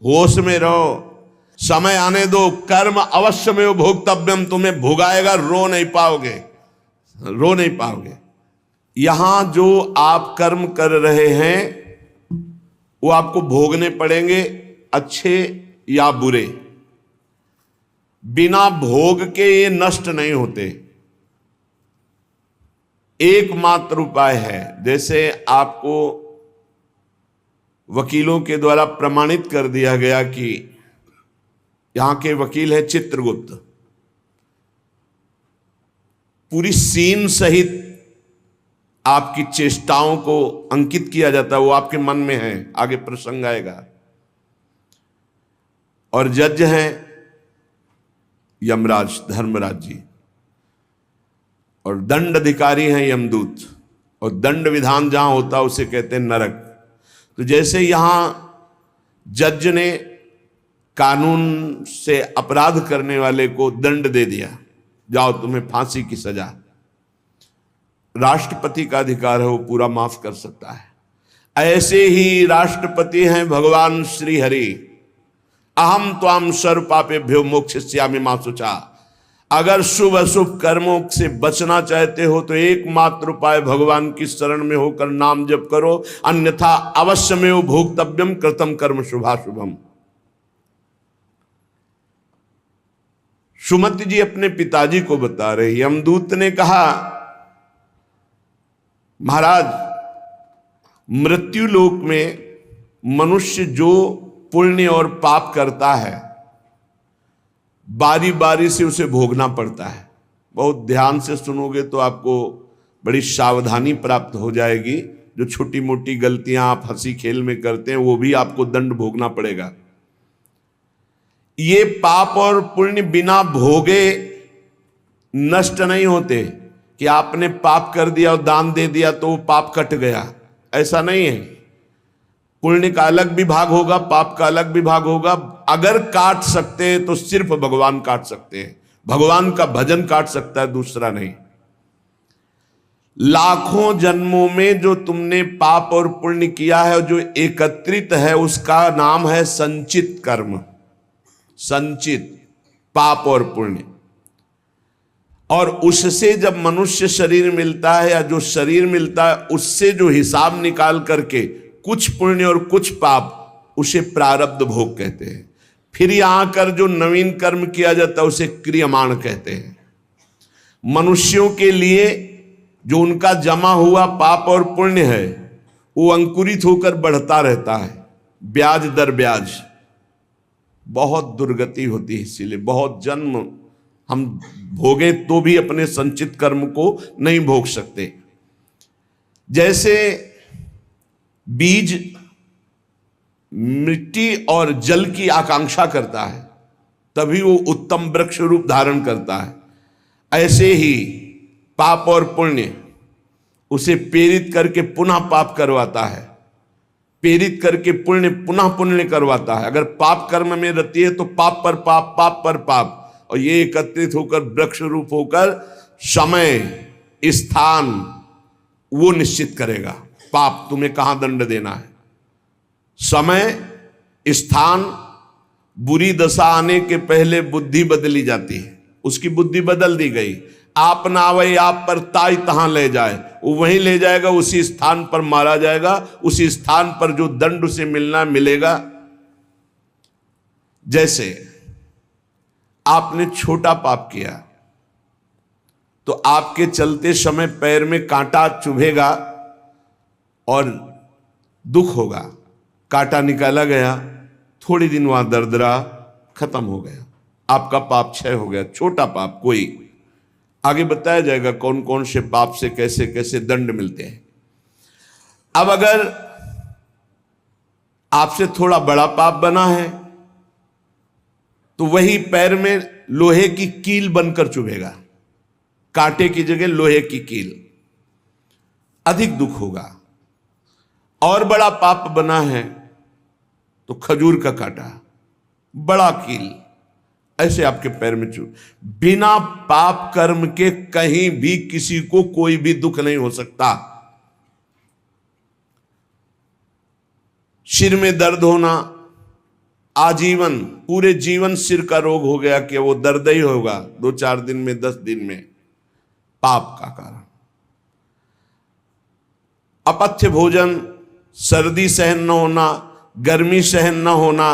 होश में रहो, समय आने दो। कर्म अवश्य में भोक्तव्यम, तुम्हें भोगाएगा, रो नहीं पाओगे, रो नहीं पाओगे। यहां जो आप कर्म कर रहे हैं वो आपको भोगने पड़ेंगे, अच्छे या बुरे। बिना भोग के ये नष्ट नहीं होते। एकमात्र उपाय है, जैसे आपको वकीलों के द्वारा प्रमाणित कर दिया गया कि यहां के वकील है चित्रगुप्त, पूरी सीन सहित आपकी चेष्टाओं को अंकित किया जाता है, वो आपके मन में है, आगे प्रसंग आएगा। और जज हैं यमराज, धर्मराज जी, और दंड अधिकारी हैं यमदूत, और दंड विधान जहां होता है उसे कहते हैं नरक। तो जैसे यहां जज ने कानून से अपराध करने वाले को दंड दे दिया, जाओ तुम्हें फांसी की सजा, राष्ट्रपति का अधिकार है, वो पूरा माफ कर सकता है। ऐसे ही राष्ट्रपति हैं भगवान श्री हरि। अहम त्वाम सर्व पापेभ्यो मोक्षयिष्यामि मा शुचा। अगर शुभ अशुभ कर्मों से बचना चाहते हो तो एकमात्र उपाय भगवान की शरण में होकर नाम जप करो, अन्यथा अवश्यमेव भोक्तव्यम कृतम कर्म शुभाशुभम। सुमति जी अपने पिताजी को बता रहे, यमदूत ने कहा महाराज, मृत्यु लोक में मनुष्य जो पुण्य और पाप करता है बारी बारी से उसे भोगना पड़ता है। बहुत ध्यान से सुनोगे तो आपको बड़ी सावधानी प्राप्त हो जाएगी। जो छोटी मोटी गलतियां आप हंसी खेल में करते हैं वो भी आपको दंड भोगना पड़ेगा। ये पाप और पुण्य बिना भोगे नष्ट नहीं होते कि आपने पाप कर दिया और दान दे दिया तो वो पाप कट गया, ऐसा नहीं है। पुण्य का अलग विभाग होगा, पाप का अलग विभाग होगा। अगर काट सकते हैं तो सिर्फ भगवान काट सकते हैं, भगवान का भजन काट सकता है, दूसरा नहीं। लाखों जन्मों में जो तुमने पाप और पुण्य किया है, जो एकत्रित है, उसका नाम है संचित कर्म। संचित पाप और पुण्य, और उससे जब मनुष्य शरीर मिलता है या जो शरीर मिलता है उससे जो हिसाब निकाल करके कुछ पुण्य और कुछ पाप, उसे प्रारब्ध भोग कहते हैं। फिर यहां कर जो नवीन कर्म किया जाता है उसे क्रियमाण कहते हैं। मनुष्यों के लिए जो उनका जमा हुआ पाप और पुण्य है वो अंकुरित होकर बढ़ता रहता है, ब्याज दर ब्याज। बहुत दुर्गति होती है, इसीलिए बहुत जन्म हम भोगे तो भी अपने संचित कर्म को नहीं भोग सकते। जैसे बीज मिट्टी और जल की आकांक्षा करता है तभी वो उत्तम वृक्ष रूप धारण करता है, ऐसे ही पाप और पुण्य उसे प्रेरित करके पुनः पाप करवाता है, प्रेरित करके पुण्य पुनः पुण्य करवाता है। अगर पाप कर्म में रहती है तो पाप पर पाप, पाप पर पाप, और ये एकत्रित होकर वृक्ष रूप होकर समय स्थान वो निश्चित करेगा। पाप तुम्हें कहां दंड देना है, समय स्थान। बुरी दशा आने के पहले बुद्धि बदली जाती है, उसकी बुद्धि बदल दी गई। आप ना आवे आप पर ताई तहां ले जाए, वो वहीं ले जाएगा, उसी स्थान पर मारा जाएगा, उसी स्थान पर जो दंड उसे मिलना मिलेगा। जैसे आपने छोटा पाप किया तो आपके चलते समय पैर में कांटा चुभेगा और दुख होगा। कांटा निकाला गया, थोड़ी दिन वहां दर्द रहा, खत्म हो गया, आपका पाप क्षय हो गया। छोटा पाप कोई, आगे बताया जाएगा कौन कौन से पाप से कैसे कैसे दंड मिलते हैं। अब अगर आपसे थोड़ा बड़ा पाप बना है तो वही पैर में लोहे की कील बनकर चुभेगा, कांटे की जगह लोहे की कील, अधिक दुख होगा। और बड़ा पाप बना है तो खजूर का कांटा, बड़ा कील, ऐसे आपके पैर में चुभ। बिना पाप कर्म के कहीं भी किसी को कोई भी दुख नहीं हो सकता। सिर में दर्द होना, आजीवन पूरे जीवन सिर का रोग हो गया कि वो दर्द ही होगा 2-4 दिन में, 10 दिन में, पाप का कारण। अपथ्य भोजन, सर्दी सहन न होना, गर्मी सहन न होना,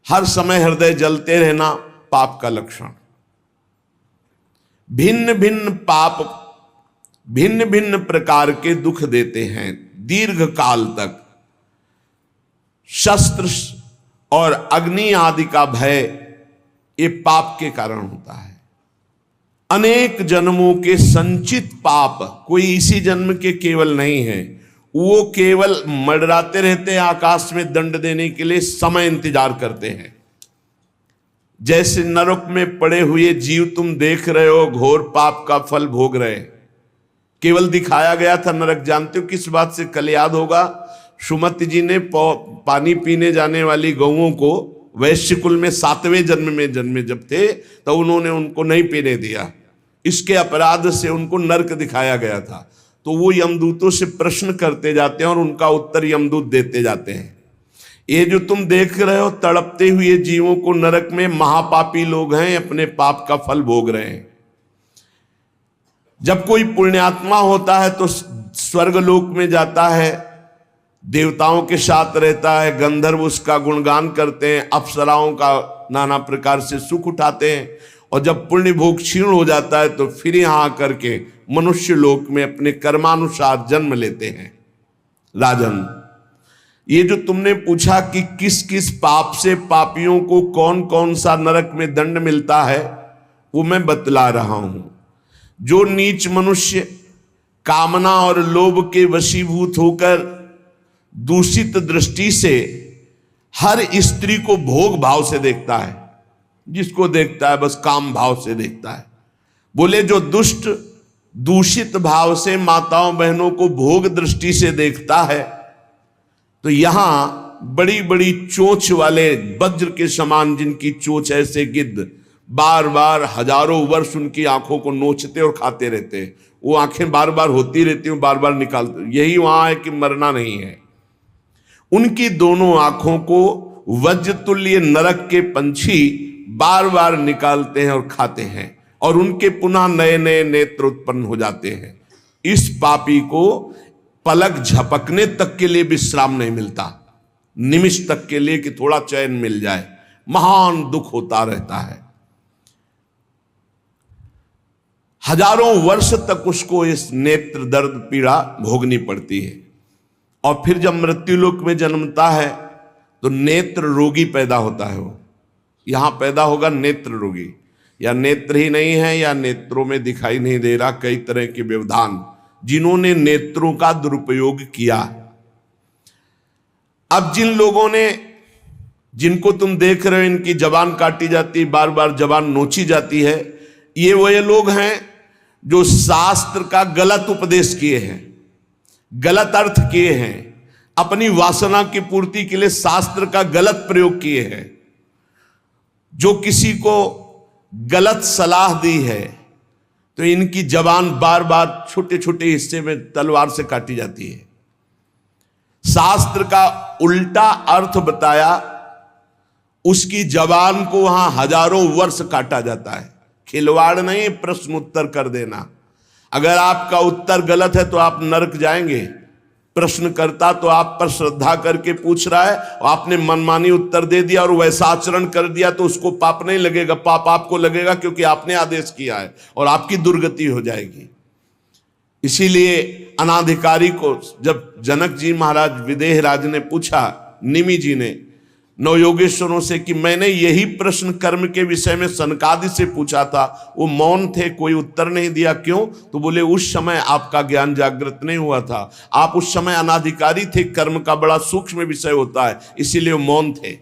हर समय हृदय जलते रहना, पाप का लक्षण। भिन्न भिन्न पाप भिन्न भिन्न प्रकार के दुख देते हैं दीर्घ काल तक। शस्त्र और अग्नि आदि का भय ये पाप के कारण होता है। अनेक जन्मों के संचित पाप कोई इसी जन्म के केवल नहीं है, वो केवल मंडराते रहते हैं आकाश में दंड देने के लिए, समय इंतजार करते हैं। जैसे नरक में पड़े हुए जीव तुम देख रहे हो, घोर पाप का फल भोग रहे, केवल दिखाया गया था नरक। जानते हो किस बात से? कल याद होगा, सुमति जी ने पानी पीने जाने वाली गौओं को वैश्य कुल में 7वें जन्म में जन्मे जब थे, तो उन्होंने उनको नहीं पीने दिया। इसके अपराध से उनको नरक दिखाया गया था। तो वो यमदूतों से प्रश्न करते जाते हैं और उनका उत्तर यमदूत देते जाते हैं। ये जो तुम देख रहे हो तड़पते हुए जीवों को नरक में, महापापी लोग हैं, अपने पाप का फल भोग रहे हैं। जब कोई पुण्यात्मा होता है तो स्वर्गलोक में जाता है, देवताओं के साथ रहता है, गंधर्व उसका गुणगान करते हैं, अप्सराओं का नाना प्रकार से सुख उठाते हैं। और जब पुण्य भोग क्षीण हो जाता है तो फिर यहां आकर के मनुष्य लोक में अपने कर्मानुसार जन्म लेते हैं। राजन, ये जो तुमने पूछा कि किस किस पाप से पापियों को कौन कौन सा नरक में दंड मिलता है, वो मैं बतला रहा हूं। जो नीच मनुष्य कामना और लोभ के वशीभूत होकर दूषित दृष्टि से हर स्त्री को भोग भाव से देखता है, जिसको देखता है बस काम भाव से देखता है। बोले जो दुष्ट दूषित भाव से माताओं बहनों को भोग दृष्टि से देखता है, तो यहां बड़ी बड़ी चोंच वाले वज्र के समान जिनकी चोंच ऐसे गिद्ध बार बार हजारों वर्ष उनकी आंखों को नोचते और खाते रहते हैं। वो आंखें बार बार होती रहती हैं, बार बार निकालते। यही वहां है कि मरना नहीं है। उनकी दोनों आंखों को वज्र तुल्य नरक के पंछी बार बार निकालते हैं और खाते हैं, और उनके पुनः नए नए नेत्र उत्पन्न हो जाते हैं। इस पापी को पलक झपकने तक के लिए विश्राम नहीं मिलता, निमिष तक के लिए कि थोड़ा चैन मिल जाए, महान दुख होता रहता है। हजारों वर्ष तक उसको इस नेत्र दर्द पीड़ा भोगनी पड़ती है। और फिर जब मृत्युलोक में जन्मता है तो नेत्र रोगी पैदा होता है। वो यहां पैदा होगा नेत्र रोगी, या नेत्र ही नहीं है या नेत्रों में दिखाई नहीं दे रहा, कई तरह के व्यवधान, जिन्होंने नेत्रों का दुरुपयोग किया। अब जिन लोगों ने, जिनको तुम देख रहे हो इनकी जबान काटी जाती है, बार बार जबान नोची जाती है, ये वही लोग हैं जो शास्त्र का गलत उपदेश किए हैं, गलत अर्थ किए हैं, अपनी वासना की पूर्ति के लिए शास्त्र का गलत प्रयोग किए हैं, जो किसी को गलत सलाह दी है तो इनकी जबान बार बार छोटे छोटे हिस्से में तलवार से काटी जाती है। शास्त्र का उल्टा अर्थ बताया, उसकी जबान को वहां हजारों वर्ष काटा जाता है। खिलवाड़ नहीं, प्रश्न उत्तर कर देना। अगर आपका उत्तर गलत है तो आप नरक जाएंगे। प्रश्न करता तो आप पर श्रद्धा करके पूछ रहा है और आपने मनमानी उत्तर दे दिया और वैसा आचरण कर दिया तो उसको पाप नहीं लगेगा, पाप आपको लगेगा क्योंकि आपने आदेश किया है और आपकी दुर्गति हो जाएगी। इसीलिए अनाधिकारी को जब जनक जी महाराज विदेह राज ने पूछा, निमि जी ने नवयोगेश्वरों से कि मैंने यही प्रश्न कर्म के विषय में सनकादि से पूछा था, वो मौन थे, कोई उत्तर नहीं दिया, क्यों? तो बोले उस समय आपका ज्ञान जागृत नहीं हुआ था, आप उस समय अनाधिकारी थे, कर्म का बड़ा सूक्ष्म विषय होता है, इसीलिए वो मौन थे।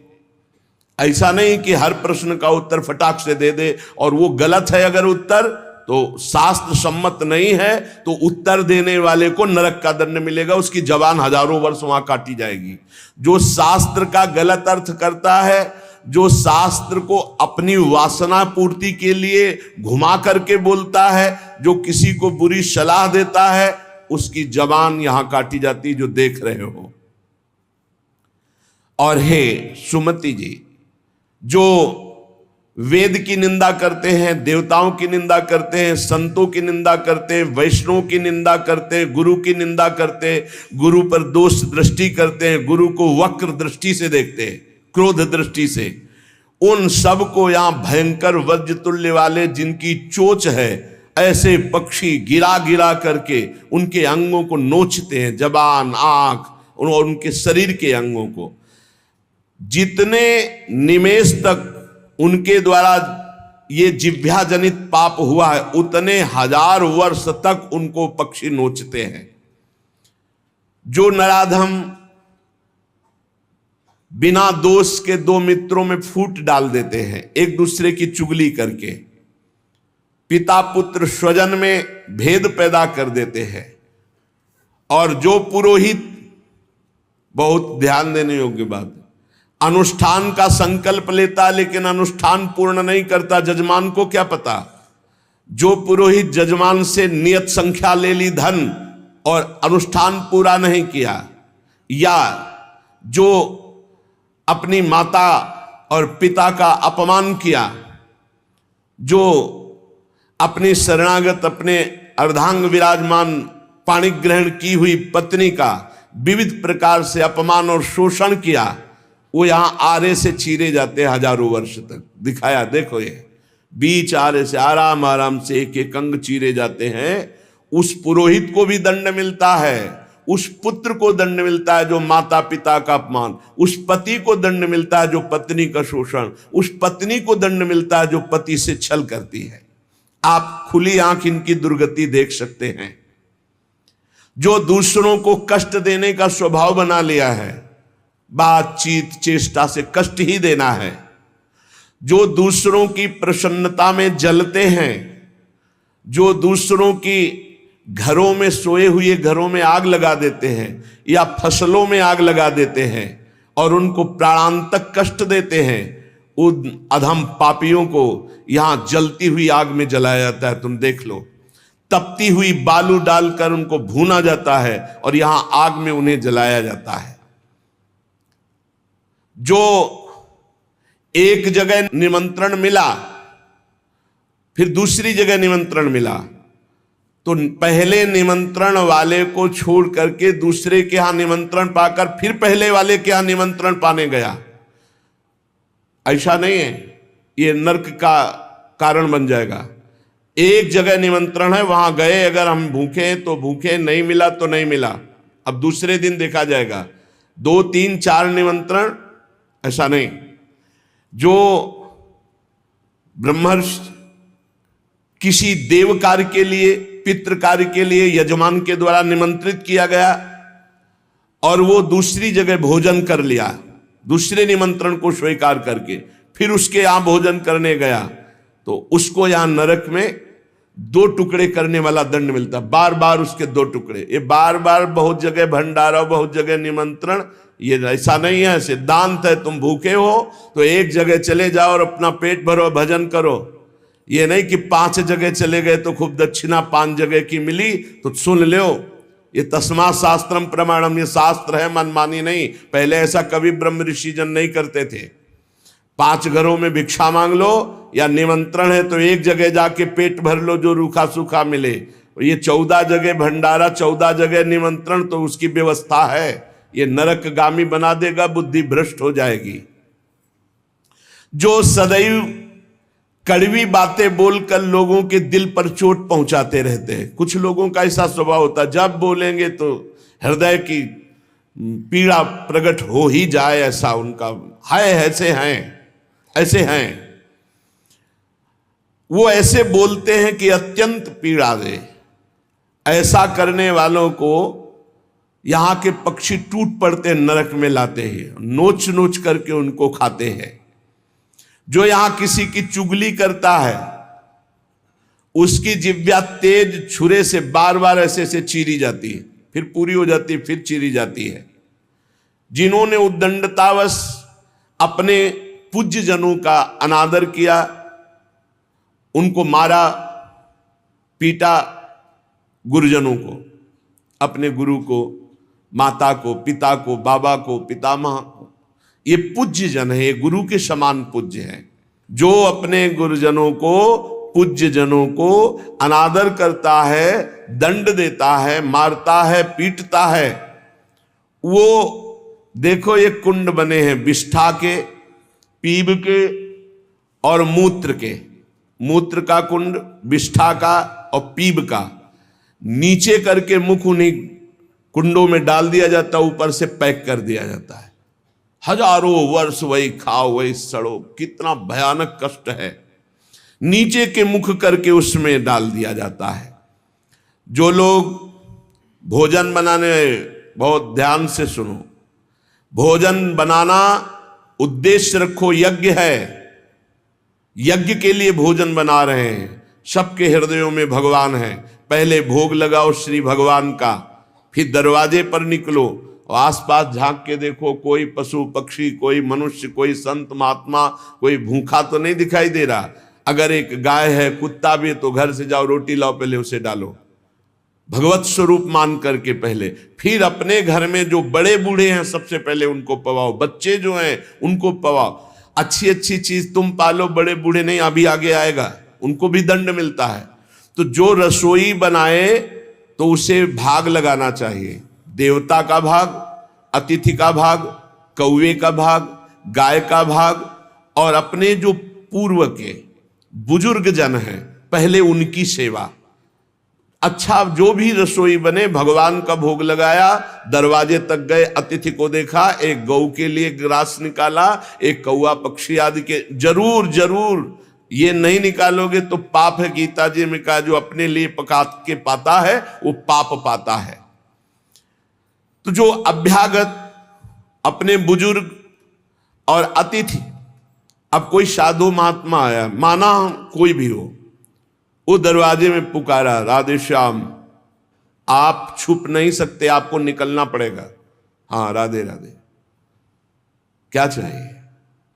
ऐसा नहीं कि हर प्रश्न का उत्तर फटाक से दे दे, और वो गलत है अगर उत्तर तो शास्त्र सम्मत नहीं है तो उत्तर देने वाले को नरक का दंड मिलेगा, उसकी जबान हजारों वर्ष वहां काटी जाएगी। जो शास्त्र का गलत अर्थ करता है, जो शास्त्र को अपनी वासना पूर्ति के लिए घुमा करके बोलता है, जो किसी को बुरी सलाह देता है, उसकी जबान यहां काटी जाती, जो देख रहे हो। और हे सुमति जी, जो वेद की निंदा करते हैं, देवताओं की निंदा करते हैं, संतों की निंदा करते हैं, वैष्णव की निंदा करते हैं, गुरु की निंदा करते हैं, गुरु पर दोष दृष्टि करते हैं, गुरु को वक्र दृष्टि से देखते हैं, क्रोध दृष्टि से, उन सब को यहां भयंकर वज्र तुल्य वाले जिनकी चोंच है, ऐसे पक्षी गिरा गिरा करके उनके अंगों को नोचते हैं, जबान, आंख और उनके शरीर के अंगों को। जितने निमेष तक उनके द्वारा ये जिह्वा जनित पाप हुआ है, उतने 1000 वर्ष तक उनको पक्षी नोचते हैं। जो नराधम बिना दोष के दो मित्रों में फूट डाल देते हैं, एक दूसरे की चुगली करके, पिता पुत्र स्वजन में भेद पैदा कर देते हैं, और जो पुरोहित, बहुत ध्यान देने योग्य बात, अनुष्ठान का संकल्प लेता लेकिन अनुष्ठान पूर्ण नहीं करता, जजमान को क्या पता। जो पुरोहित जजमान से नियत संख्या ले ली धन और अनुष्ठान पूरा नहीं किया, या जो अपनी माता और पिता का अपमान किया, जो अपनी शरणागत, अपने अर्धांग विराजमान पाणिक ग्रहण की हुई पत्नी का विविध प्रकार से अपमान और शोषण किया, वो यहां आरे से चीरे जाते हैं 1000 वर्ष तक। दिखाया, देखो ये बीच आरे से आराम आराम से एक एक अंग चीरे जाते हैं। उस पुरोहित को भी दंड मिलता है, उस पुत्र को दंड मिलता है जो माता पिता का अपमान, उस पति को दंड मिलता है जो पत्नी का शोषण, उस पत्नी को दंड मिलता है जो पति से छल करती है। आप खुली आंख इनकी दुर्गति देख सकते हैं। जो दूसरों को कष्ट देने का स्वभाव बना लिया है, बातचीत चेष्टा से कष्ट ही देना है, जो दूसरों की प्रसन्नता में जलते हैं, जो दूसरों की घरों में, सोए हुए घरों में आग लगा देते हैं या फसलों में आग लगा देते हैं और उनको प्राणांतक कष्ट देते हैं, उन अधम पापियों को यहां जलती हुई आग में जलाया जाता है। तुम देख लो, तपती हुई बालू डालकर उनको भूना जाता है और यहां आग में उन्हें जलाया जाता है। जो एक जगह निमंत्रण मिला, फिर दूसरी जगह निमंत्रण मिला, तो पहले निमंत्रण वाले को छोड़ करके दूसरे के यहां निमंत्रण पाकर फिर पहले वाले के यहां निमंत्रण पाने गया। ऐसा नहीं है, ये नरक का कारण बन जाएगा। एक जगह निमंत्रण है, वहां गए, अगर हम भूखे हैं तो भूखे, नहीं मिला तो नहीं मिला, अब दूसरे दिन देखा जाएगा। 2 3 4 निमंत्रण, ऐसा नहीं। जो ब्रह्मर्षि किसी देव कार्य के लिए, पितृ कार्य के लिए यजमान के द्वारा निमंत्रित किया गया और वो दूसरी जगह भोजन कर लिया, दूसरे निमंत्रण को स्वीकार करके फिर उसके यहां भोजन करने गया, तो उसको यहां नरक में 2 टुकड़े करने वाला दंड मिलता, बार बार उसके 2 टुकड़े। ये बार बार बहुत जगह भंडारा, बहुत जगह निमंत्रण, ये ऐसा नहीं है। सिद्धांत है, तुम भूखे हो तो एक जगह चले जाओ और अपना पेट भरो, भजन करो। ये नहीं कि 5 जगह चले गए तो खूब दक्षिणा 5 जगह की मिली तो सुन लो। ये तस्मा शास्त्रम प्रमाणम, ये शास्त्र है, मनमानी नहीं। पहले ऐसा कभी ब्रह्म ऋषि जन नहीं करते थे। 5 घरों में भिक्षा मांग लो, या निमंत्रण है तो एक जगह जाके पेट भर लो जो रूखा सूखा मिले। ये 14 जगह भंडारा, 14 जगह निमंत्रण, तो उसकी व्यवस्था है। ये नरकगामी बना देगा, बुद्धि भ्रष्ट हो जाएगी। जो सदैव कड़वी बातें बोलकर लोगों के दिल पर चोट पहुंचाते रहते हैं, कुछ लोगों का ऐसा स्वभाव होता है, जब बोलेंगे तो हृदय की पीड़ा प्रकट हो ही जाए, ऐसा उनका है। ऐसे हैं वो, ऐसे बोलते हैं कि अत्यंत पीड़ा दे। ऐसा करने वालों को यहां के पक्षी टूट पड़ते नरक में लाते हैं, नोच नोच करके उनको खाते हैं। जो यहां किसी की चुगली करता है, उसकी जिह्वा तेज छुरे से बार बार ऐसे चीरी जाती है, फिर पूरी हो जाती है, फिर चीरी जाती है। जिन्होंने उद्दंडतावश अपने पूज्य जनों का अनादर किया, उनको मारा, पीटा, गुरुजनों को, अपने गुरु को, माता को, पिता को, बाबा को, पितामह को, ये पूज्य जन है, ये गुरु के समान पूज्य है। जो अपने गुरुजनों को, पूज्य जनों को अनादर करता है, दंड देता है, मारता है, पीटता है, वो देखो ये कुंड बने हैं विष्ठा के, पीब के और मूत्र के। मूत्र का कुंड, विष्ठा का और पीब का, नीचे करके मुख उन्हीं कुंडों में डाल दिया जाता है, ऊपर से पैक कर दिया जाता है। हजारों वर्ष वही खाओ वही सड़ो, कितना भयानक कष्ट है। नीचे के मुख करके उसमें डाल दिया जाता है। जो लोग भोजन बनाने, बहुत ध्यान से सुनो, भोजन बनाना उद्देश्य रखो, यज्ञ है, यज्ञ के लिए भोजन बना रहे हैं। सबके हृदयों में भगवान है। पहले भोग लगाओ श्री भगवान का, फिर दरवाजे पर निकलो और आसपास झांक के देखो, कोई पशु पक्षी, कोई मनुष्य, कोई संत महात्मा, कोई भूखा तो नहीं दिखाई दे रहा। अगर एक गाय है, कुत्ता भी है, तो घर से जाओ, रोटी लाओ, पहले उसे डालो, भगवत स्वरूप मान करके पहले। फिर अपने घर में जो बड़े बूढ़े हैं सबसे पहले उनको पवाओ, बच्चे जो हैं उनको पवाओ। अच्छी अच्छी चीज तुम पालो, बड़े बूढ़े नहीं, अभी आगे आएगा, उनको भी दंड मिलता है। तो जो रसोई बनाए तो उसे भाग लगाना चाहिए, देवता का भाग, अतिथि का भाग, कौवे का भाग, गाय का भाग, और अपने जो पूर्व के बुजुर्ग जन हैं पहले उनकी सेवा। अच्छा, जो भी रसोई बने, भगवान का भोग लगाया, दरवाजे तक गए, अतिथि को देखा, एक गौ के लिए ग्रास निकाला, एक कौवा पक्षी आदि के, जरूर जरूर ये नहीं निकालोगे तो पाप है। गीता जी में कहा जो अपने लिए पका के पाता है वो पाप पाता है। तो जो अभ्यागत, अपने बुजुर्ग और अतिथि, अब कोई साधु महात्मा आया, माना कोई भी हो, वो दरवाजे में पुकारा, राधे श्याम, आप छुप नहीं सकते, आपको निकलना पड़ेगा। हाँ राधे राधे, क्या चाहिए,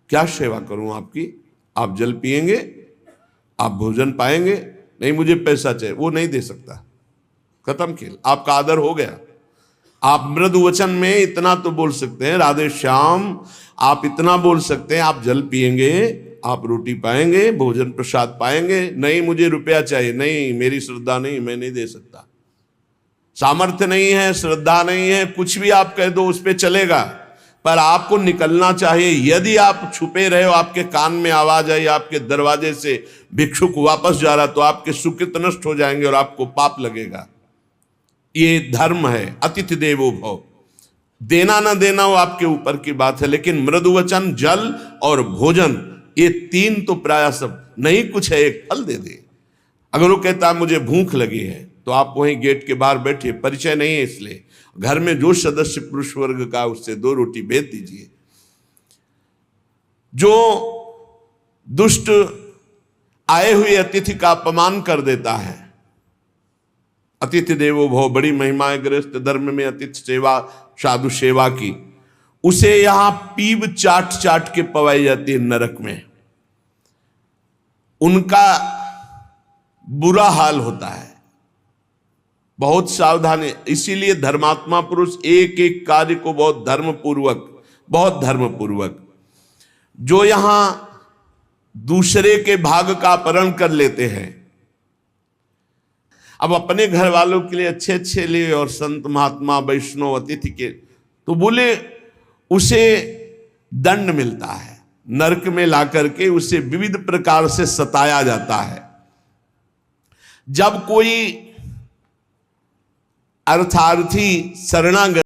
क्या सेवा करूं आपकी? आप जल पिएंगे, आप भोजन पाएंगे? नहीं मुझे पैसा चाहिए। वो नहीं दे सकता, खत्म खेल, आपका आदर हो गया। आप मृदु वचन में इतना तो बोल सकते हैं, राधे श्याम, आप इतना बोल सकते हैं, आप जल पिएंगे, आप रोटी पाएंगे, भोजन प्रसाद पाएंगे। नहीं मुझे रुपया चाहिए, नहीं मेरी श्रद्धा नहीं, मैं नहीं दे सकता, सामर्थ्य नहीं है, श्रद्धा नहीं है, कुछ भी आप कह दो उस पर चलेगा, पर आपको निकलना चाहिए। यदि आप छुपे रहे हो, आपके कान में आवाज आई आपके दरवाजे से भिक्षुक वापस जा रहा, तो आपके सुकृत नष्ट हो जाएंगे और आपको पाप लगेगा। ये धर्म है, अतिथि देवो भव। देना ना देना वो आपके ऊपर की बात है, लेकिन मृदु वचन, जल और भोजन, ये तीन तो प्राय सब, नहीं कुछ है एक फल दे दे। अगर वो कहता है मुझे भूख लगी है, तो आप वहीं गेट के बाहर बैठिए, परिचय नहीं है इसलिए, घर में जो सदस्य पुरुष वर्ग का, उससे 2 रोटी भेज दीजिए। जो दुष्ट आए हुए अतिथि का अपमान कर देता है, अतिथि देवो भव, बड़ी महिमा है गृहस्थ धर्म में अतिथि सेवा, साधु सेवा की, उसे यहां पीब चाट चाट के पवाई जाती है नरक में। उनका बुरा हाल होता है, बहुत सावधानी। इसीलिए धर्मात्मा पुरुष एक एक कार्य को बहुत धर्मपूर्वक, जो यहां दूसरे के भाग का अपहरण कर लेते हैं, अब अपने घर वालों के लिए अच्छे अच्छे लिए और संत महात्मा वैष्णव अतिथि के, तो बोले उसे दंड मिलता है, नरक में ला करके उसे विविध प्रकार से सताया जाता है। जब कोई अर्थार्थी शरणागत